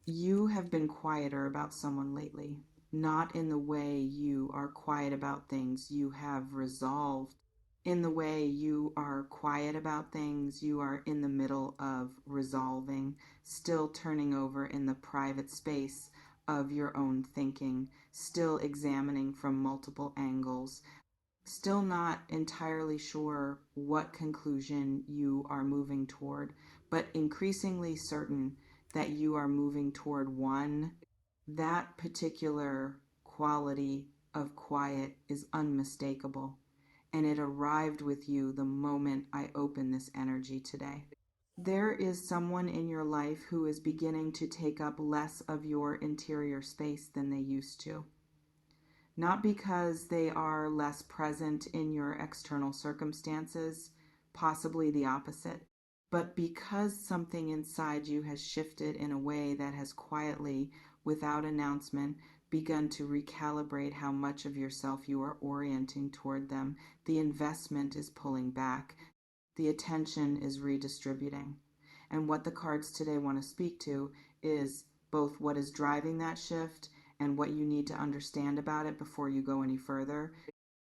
You have been quieter about someone lately, not in the way you are quiet about things you have resolved. In the way you are quiet about things you are in the middle of resolving, still turning over in the private space of your own thinking, still examining from multiple angles, still not entirely sure what conclusion you are moving toward, but increasingly certain that you are moving toward one. That particular quality of quiet is unmistakable, and it arrived with you the moment I opened this energy today. There is someone in your life who is beginning to take up less of your interior space than they used to. Not because they are less present in your external circumstances, possibly the opposite, but because something inside you has shifted in a way that has quietly, without announcement, begun to recalibrate how much of yourself you are orienting toward them. The investment is pulling back, the attention is redistributing. And what the cards today want to speak to is both what is driving that shift and what you need to understand about it before you go any further,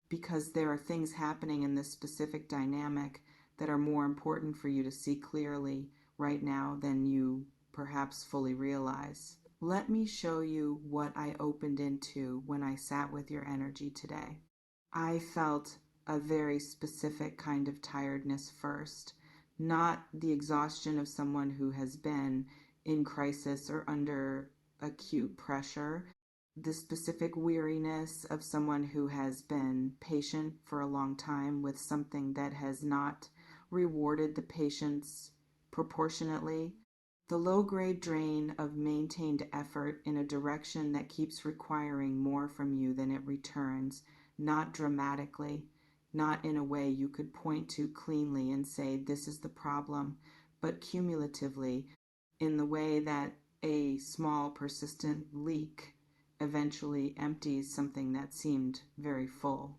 because there are things happening in this specific dynamic that are more important for you to see clearly right now than you perhaps fully realize. Let me show you what I opened into when I sat with your energy today. I felt a very specific kind of tiredness first, not the exhaustion of someone who has been in crisis or under acute pressure, the specific weariness of someone who has been patient for a long time with something that has not rewarded the patience proportionately, the low grade drain of maintained effort in a direction that keeps requiring more from you than it returns, not dramatically, not in a way you could point to cleanly and say, this is the problem, but cumulatively, in the way that a small persistent leak eventually empties something that seemed very full.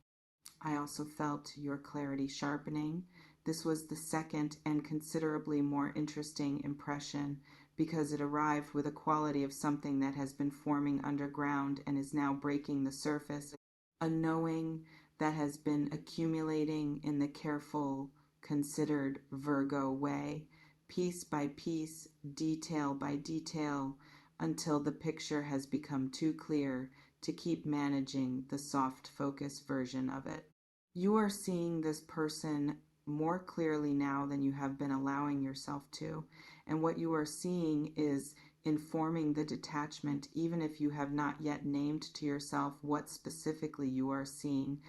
I also felt your clarity sharpening. This was the second and considerably more interesting impression because it arrived with a quality of something that has been forming underground and is now breaking the surface, a knowing that has been accumulating in the careful, considered Virgo way, piece by piece, detail by detail, until the picture has become too clear to keep managing the soft focus version of it. You are seeing this person more clearly now than you have been allowing yourself to. And what you are seeing is informing the detachment, even if you have not yet named to yourself what specifically you are seeing.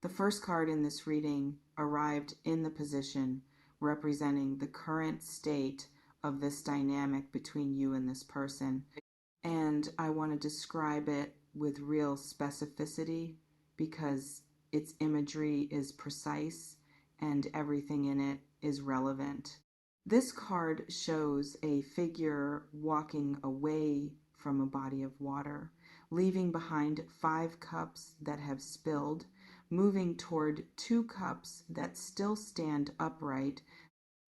The first card in this reading arrived in the position representing the current state of this dynamic between you and this person. And I want to describe it with real specificity because its imagery is precise and everything in it is relevant. This card shows a figure walking away from a body of water, leaving behind 5 cups that have spilled, moving toward 2 cups that still stand upright,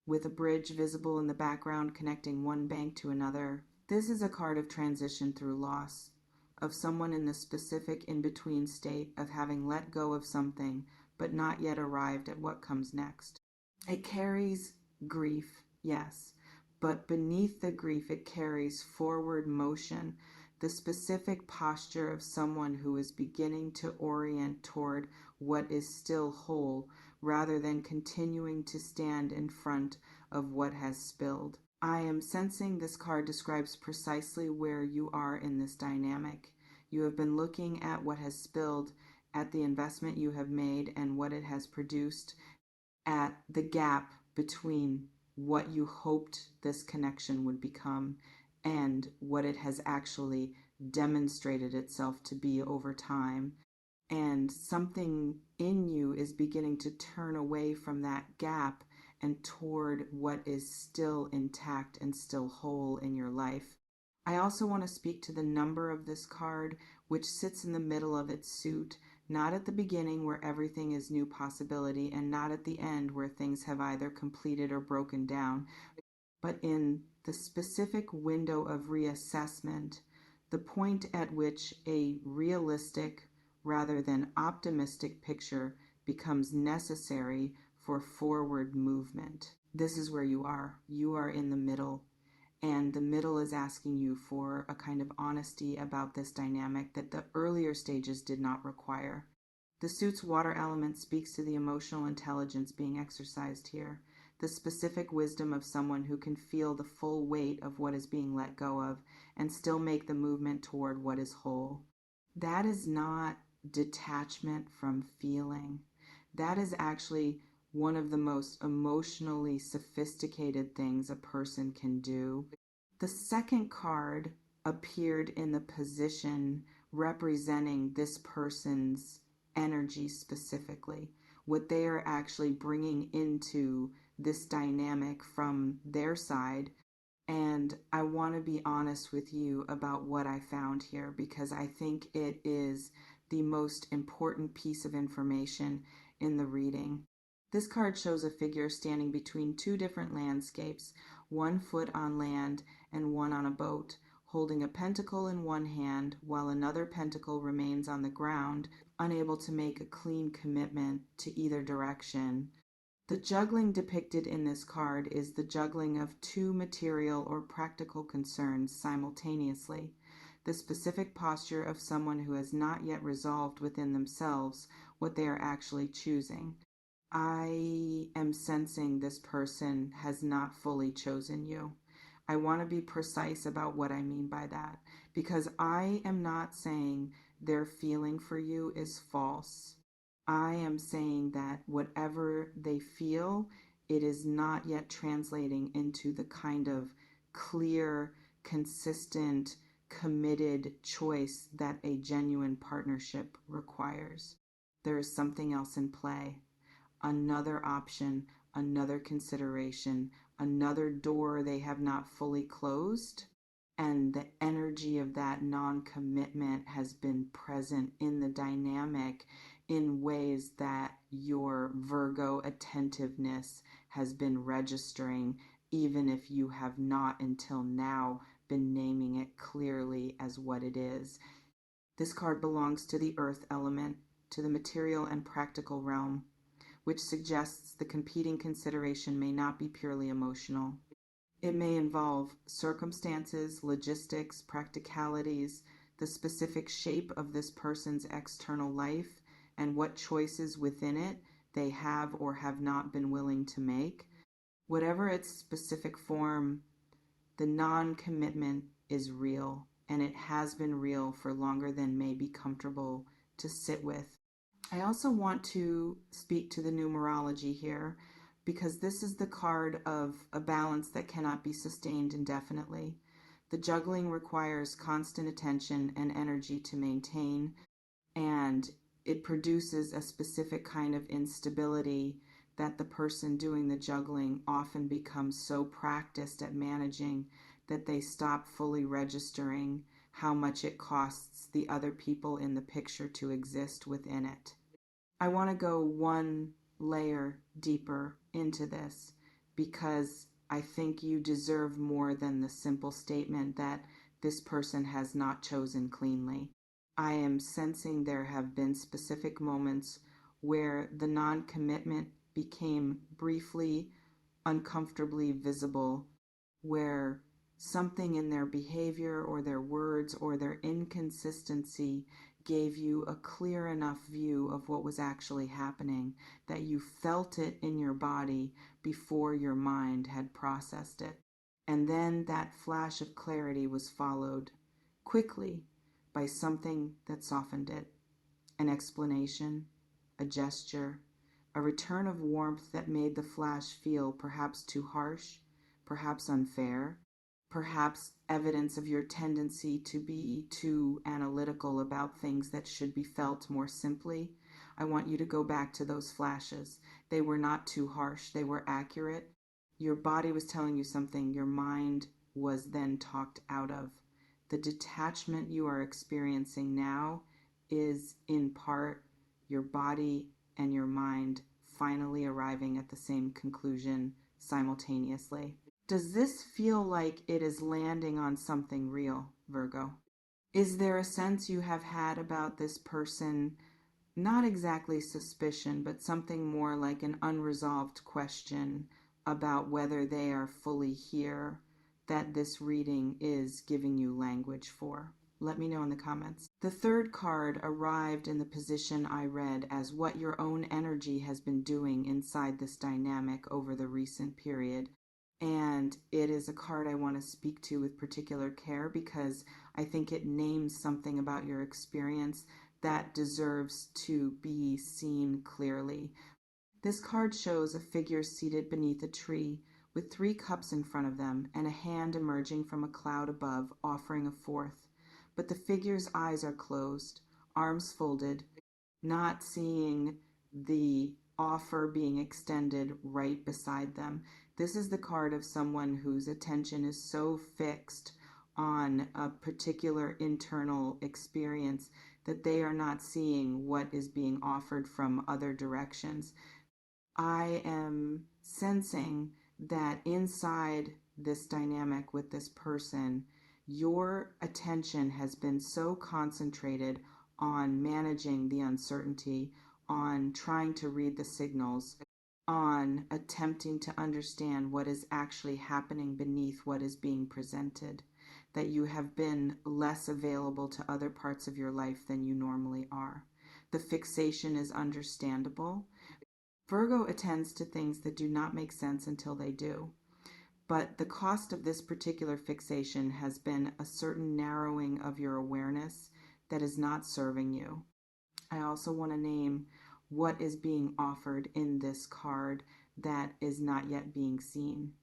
with a bridge visible in the background connecting one bank to another. This is a card of transition through loss, of someone in the specific in-between state of having let go of something but not yet arrived at what comes next. It carries grief, yes, but beneath the grief it carries forward motion, the specific posture of someone who is beginning to orient toward what is still whole rather than continuing to stand in front of what has spilled. I am sensing this card describes precisely where you are in this dynamic. You have been looking at what has spilled, at the investment you have made and what it has produced, at the gap between what you hoped this connection would become and what it has actually demonstrated itself to be over time. And something in you is beginning to turn away from that gap and toward what is still intact and still whole in your life. I also want to speak to the number of this card, which sits in the middle of its suit, not at the beginning where everything is new possibility, and not at the end where things have either completed or broken down. but in the specific window of reassessment, the point at which a realistic rather than optimistic picture becomes necessary for forward movement. This is where you are. You are in the middle, and the middle is asking you for a kind of honesty about this dynamic that the earlier stages did not require. The suit's water element speaks to the emotional intelligence being exercised here, the specific wisdom of someone who can feel the full weight of what is being let go of and still make the movement toward what is whole. That is not detachment from feeling. That is actually one of the most emotionally sophisticated things a person can do. The second card appeared in the position representing this person's energy specifically, what they are actually bringing into this dynamic from their side. And I want to be honest with you about what I found here because I think it is the most important piece of information in the reading. This card shows a figure standing between two different landscapes, 1 foot on land and one on a boat, holding a pentacle in one hand while another pentacle remains on the ground, unable to make a clean commitment to either direction. The juggling depicted in this card is the juggling of two material or practical concerns simultaneously, the specific posture of someone who has not yet resolved within themselves what they are actually choosing. I am sensing this person has not fully chosen you. I want to be precise about what I mean by that because I am not saying their feeling for you is false. I am saying that whatever they feel, it is not yet translating into the kind of clear, consistent, committed choice that a genuine partnership requires. There is something else in play, another option, another consideration, another door they have not fully closed. And the energy of that non-commitment has been present in the dynamic in ways that your Virgo attentiveness has been registering, even if you have not until now been naming it clearly as what it is. This card belongs to the earth element, to the material and practical realm, which suggests the competing consideration may not be purely emotional. It may involve circumstances, logistics, practicalities, the specific shape of this person's external life, and what choices within it they have or have not been willing to make. Whatever its specific form, the non-commitment is real, and it has been real for longer than may be comfortable to sit with. I also want to speak to the numerology here because this is the card of a balance that cannot be sustained indefinitely. The juggling requires constant attention and energy to maintain, and it produces a specific kind of instability that the person doing the juggling often becomes so practiced at managing that they stop fully registering how much it costs the other people in the picture to exist within it. I want to go one layer deeper into this because I think you deserve more than the simple statement that this person has not chosen cleanly. I am sensing there have been specific moments where the non-commitment became briefly uncomfortably visible, where something in their behavior or their words or their inconsistency gave you a clear enough view of what was actually happening that you felt it in your body before your mind had processed it. And then that flash of clarity was followed quickly by something that softened it, an explanation, a gesture, a return of warmth that made the flash feel perhaps too harsh, perhaps unfair, perhaps evidence of your tendency to be too analytical about things that should be felt more simply. I want you to go back to those flashes. They were not too harsh, they were accurate. Your body was telling you something your mind was then talked out of. The detachment you are experiencing now is in part your body and your mind finally arriving at the same conclusion simultaneously. Does this feel like it is landing on something real, Virgo? Is there a sense you have had about this person, not exactly suspicion, but something more like an unresolved question about whether they are fully here, that this reading is giving you language for? Let me know in the comments. The third card arrived in the position I read as what your own energy has been doing inside this dynamic over the recent period. And it is a card I want to speak to with particular care because I think it names something about your experience that deserves to be seen clearly. This card shows a figure seated beneath a tree with three cups in front of them and a hand emerging from a cloud above offering a fourth. But the figure's eyes are closed, arms folded, not seeing the offer being extended right beside them. This is the card of someone whose attention is so fixed on a particular internal experience that they are not seeing what is being offered from other directions. I am sensing that inside this dynamic with this person, your attention has been so concentrated on managing the uncertainty, on trying to read the signals, on attempting to understand what is actually happening beneath what is being presented, that you have been less available to other parts of your life than you normally are. The fixation is understandable. Virgo attends to things that do not make sense until they do. But the cost of this particular fixation has been a certain narrowing of your awareness that is not serving you. I also want to name what is being offered in this card that is not yet being seen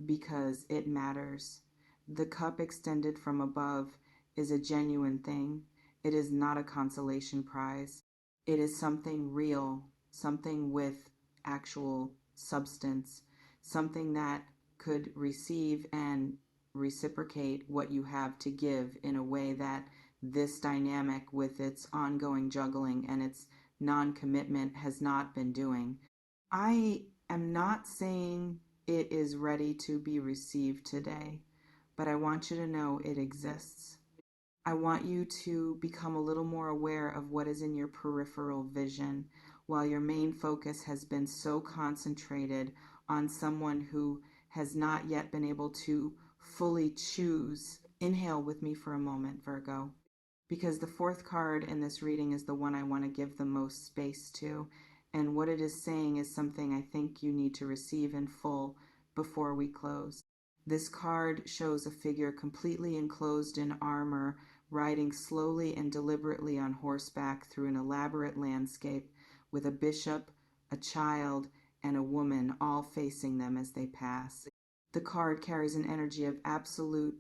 because it matters. The cup extended from above is a genuine thing. It is not a consolation prize. It is something real, something with actual substance, something that could receive and reciprocate what you have to give in a way that this dynamic with its ongoing juggling and its non-commitment has not been doing. I am not saying it is ready to be received today, but I want you to know it exists. I want you to become a little more aware of what is in your peripheral vision while your main focus has been so concentrated on someone who has not yet been able to fully choose. Inhale with me for a moment, Virgo, because the fourth card in this reading is the one I want to give the most space to. And what it is saying is something I think you need to receive in full before we close. This card shows a figure completely enclosed in armor, riding slowly and deliberately on horseback through an elaborate landscape with a bishop, a child, and a woman all facing them as they pass. The card carries an energy of absolute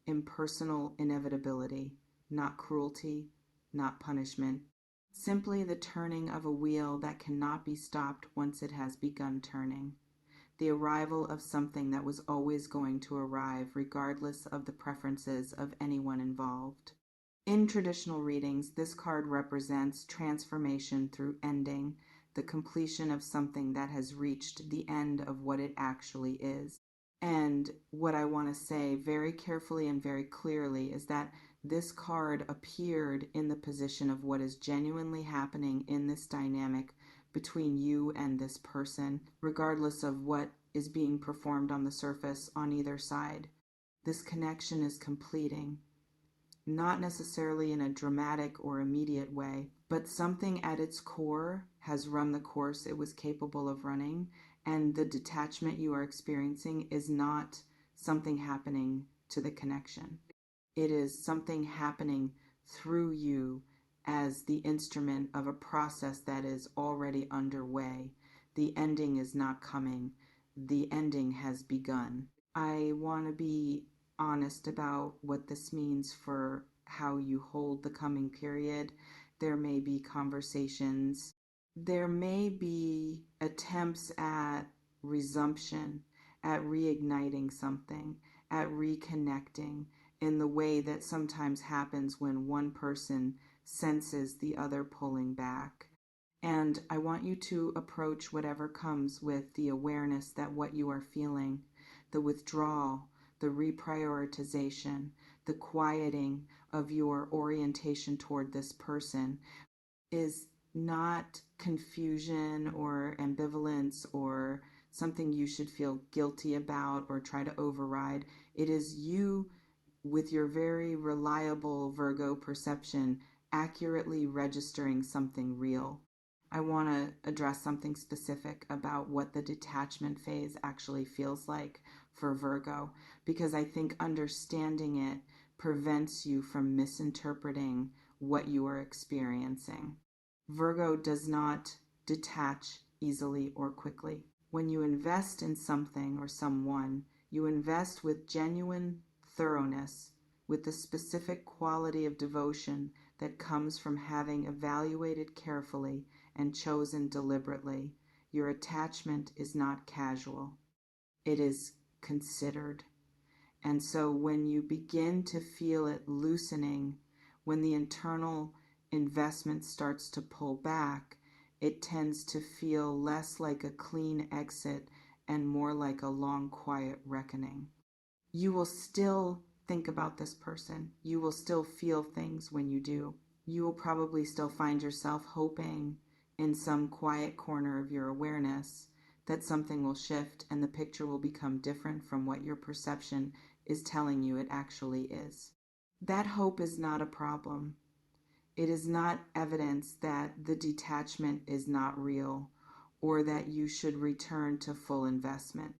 impersonal inevitability, not cruelty, not punishment, simply the turning of a wheel that cannot be stopped once it has begun turning. The arrival of something that was always going to arrive regardless of the preferences of anyone involved. In traditional readings, this card represents transformation through ending, the completion of something that has reached the end of what it actually is. And what I want to say very carefully and very clearly is that this card appeared in the position of what is genuinely happening in this dynamic between you and this person, regardless of what is being performed on the surface on either side. This connection is completing, not necessarily in a dramatic or immediate way, but something at its core has run the course it was capable of running, and the detachment you are experiencing is not something happening to the connection. It is something happening through you as the instrument of a process that is already underway. The ending is not coming. The ending has begun. I want to be honest about what this means for how you hold the coming period. There may be conversations. There may be attempts at resumption, at reigniting something, at reconnecting in the way that sometimes happens when one person senses the other pulling back. And I want you to approach whatever comes with the awareness that what you are feeling the withdrawal, the reprioritization, the quieting of your orientation toward this person is not confusion or ambivalence or something you should feel guilty about or try to override. It is you, with your very reliable Virgo perception, accurately registering something real. I want to address something specific about what the detachment phase actually feels like for Virgo, because I think understanding it prevents you from misinterpreting what you are experiencing. Virgo does not detach easily or quickly. When you invest in something or someone, you invest with genuine thoroughness, with the specific quality of devotion that comes from having evaluated carefully and chosen deliberately. Your attachment is not casual, it is considered. And so when you begin to feel it loosening, when the internal investment starts to pull back, it tends to feel less like a clean exit and more like a long, quiet reckoning. You will still think about this person. You will still feel things when you do. You will probably still find yourself hoping in some quiet corner of your awareness that something will shift and the picture will become different from what your perception is telling you it actually is. That hope is not a problem. It is not evidence that the detachment is not real or that you should return to full investment.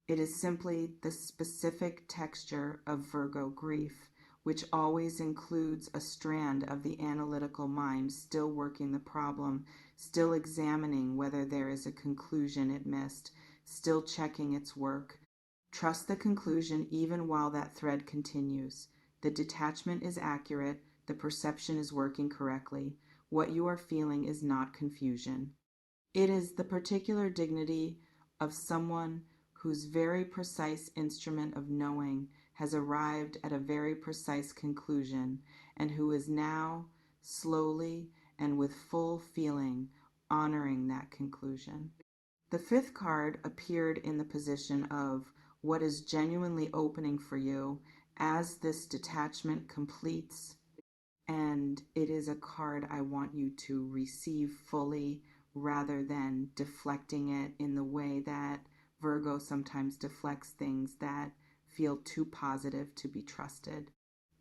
It is simply the specific texture of Virgo grief, which always includes a strand of the analytical mind still working the problem, still examining whether there is a conclusion it missed, still checking its work. Trust the conclusion even while that thread continues. The detachment is accurate, the perception is working correctly. What you are feeling is not confusion. It is the particular dignity of someone whose very precise instrument of knowing has arrived at a very precise conclusion and who is now, slowly and with full feeling, honoring that conclusion. The fifth card appeared in the position of what is genuinely opening for you as this detachment completes, and it is a card I want you to receive fully rather than deflecting it in the way that Virgo sometimes deflects things that feel too positive to be trusted.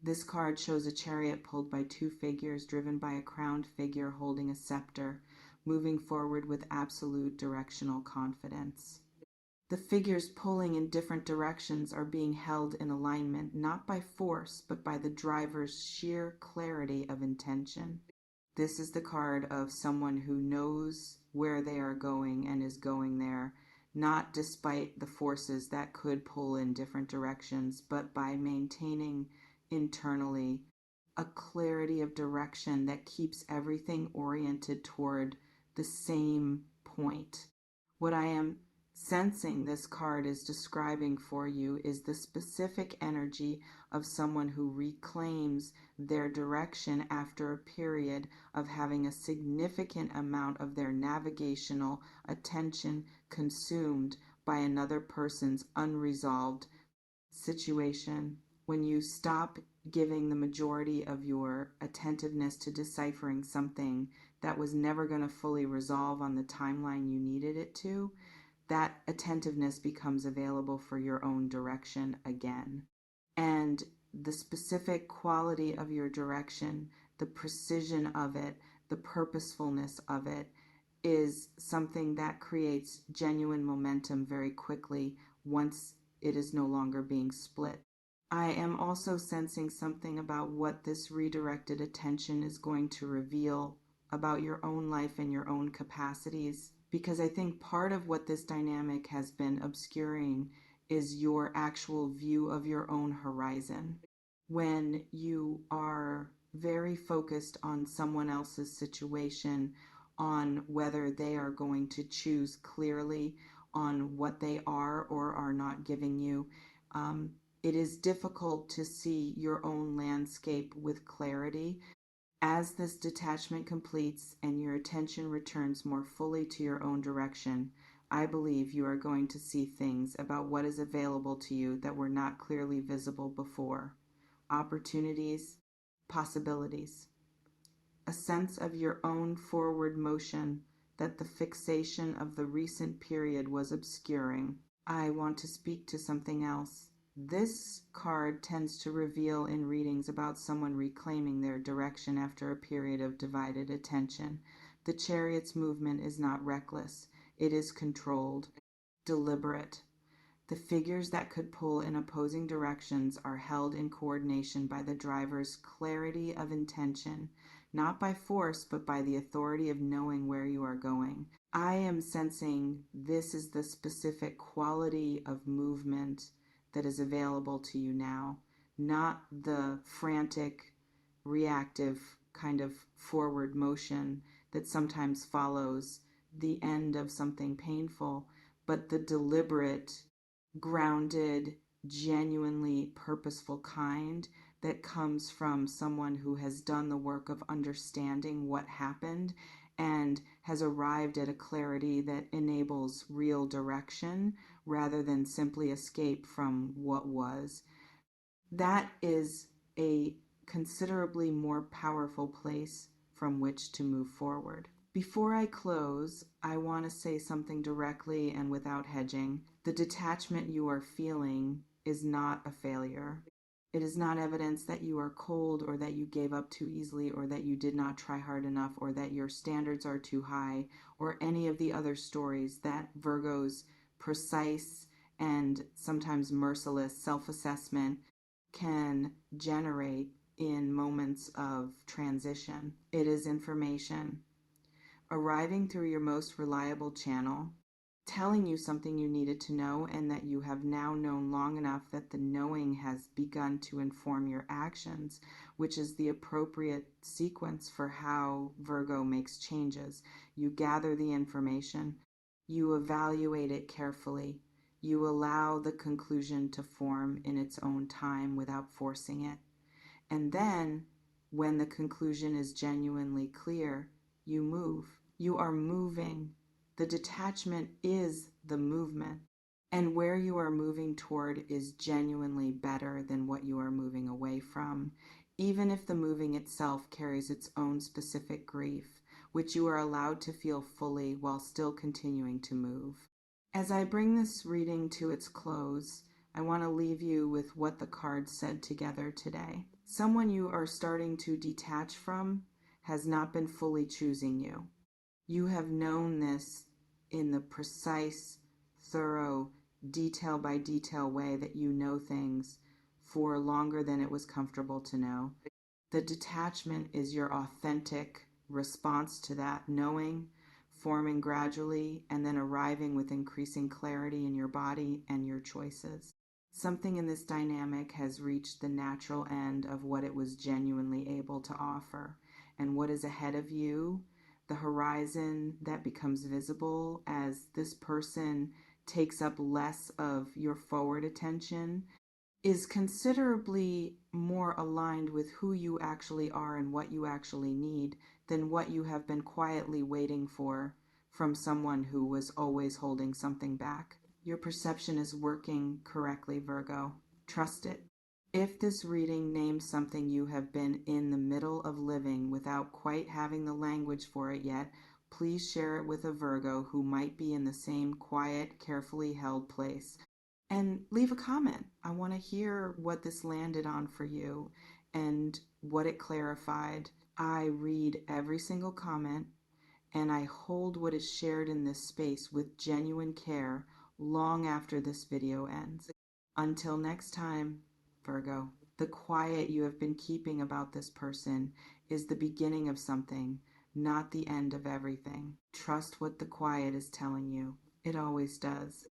This card shows a chariot pulled by two figures driven by a crowned figure holding a scepter, moving forward with absolute directional confidence. The figures pulling in different directions are being held in alignment, not by force, but by the driver's sheer clarity of intention. This is the card of someone who knows where they are going and is going there, not despite the forces that could pull in different directions, but by maintaining internally a clarity of direction that keeps everything oriented toward the same point. What I am sensing this card is describing for you is the specific energy of someone who reclaims their direction after a period of having a significant amount of their navigational attention consumed by another person's unresolved situation. When you stop giving the majority of your attentiveness to deciphering something that was never going to fully resolve on the timeline you needed it to, that attentiveness becomes available for your own direction again. And the specific quality of your direction, the precision of it, the purposefulness of it is something that creates genuine momentum very quickly once it is no longer being split. I am also sensing something about what this redirected attention is going to reveal about your own life and your own capacities, because I think part of what this dynamic has been obscuring is your actual view of your own horizon. When you are very focused on someone else's situation, on whether they are going to choose clearly on what they are or are not giving you, it is difficult to see your own landscape with clarity. As this detachment completes and your attention returns more fully to your own direction, I believe you are going to see things about what is available to you that were not clearly visible before. Opportunities, possibilities. A sense of your own forward motion that the fixation of the recent period was obscuring. I want to speak to something else. This card tends to reveal in readings about someone reclaiming their direction after a period of divided attention. The Chariot's movement is not reckless. It is controlled, deliberate. The figures that could pull in opposing directions are held in coordination by the driver's clarity of intention, not by force, but by the authority of knowing where you are going. I am sensing this is the specific quality of movement that is available to you now, not the frantic, reactive kind of forward motion that sometimes follows the end of something painful, but the deliberate, grounded, genuinely purposeful kind that comes from someone who has done the work of understanding what happened and has arrived at a clarity that enables real direction rather than simply escape from what was. That is a considerably more powerful place from which to move forward. Before I close, I want to say something directly and without hedging. The detachment you are feeling is not a failure. It is not evidence that you are cold or that you gave up too easily or that you did not try hard enough or that your standards are too high or any of the other stories that Virgo's precise and sometimes merciless self-assessment can generate in moments of transition. It is information arriving through your most reliable channel, telling you something you needed to know and that you have now known long enough that the knowing has begun to inform your actions, which is the appropriate sequence for how Virgo makes changes. You gather the information, you evaluate it carefully, you allow the conclusion to form in its own time without forcing it. And then, when the conclusion is genuinely clear, you move. You are moving. The detachment is the movement. And where you are moving toward is genuinely better than what you are moving away from, even if the moving itself carries its own specific grief, which you are allowed to feel fully while still continuing to move. As I bring this reading to its close, I want to leave you with what the cards said together today. Someone you are starting to detach from has not been fully choosing you. You have known this in the precise, thorough, detail by detail way that you know things for longer than it was comfortable to know. The detachment is your authentic response to that knowing, forming gradually, and then arriving with increasing clarity in your body and your choices. Something in this dynamic has reached the natural end of what it was genuinely able to offer, and what is ahead of you, the horizon that becomes visible as this person takes up less of your forward attention, is considerably more aligned with who you actually are and what you actually need than what you have been quietly waiting for from someone who was always holding something back. Your perception is working correctly, Virgo. Trust it. If this reading names something you have been in the middle of living without quite having the language for it yet, please share it with a Virgo who might be in the same quiet, carefully held place. And leave a comment. I want to hear what this landed on for you and what it clarified. I read every single comment and I hold what is shared in this space with genuine care long after this video ends. Until next time, Virgo, the quiet you have been keeping about this person is the beginning of something, not the end of everything. Trust what the quiet is telling you. It always does.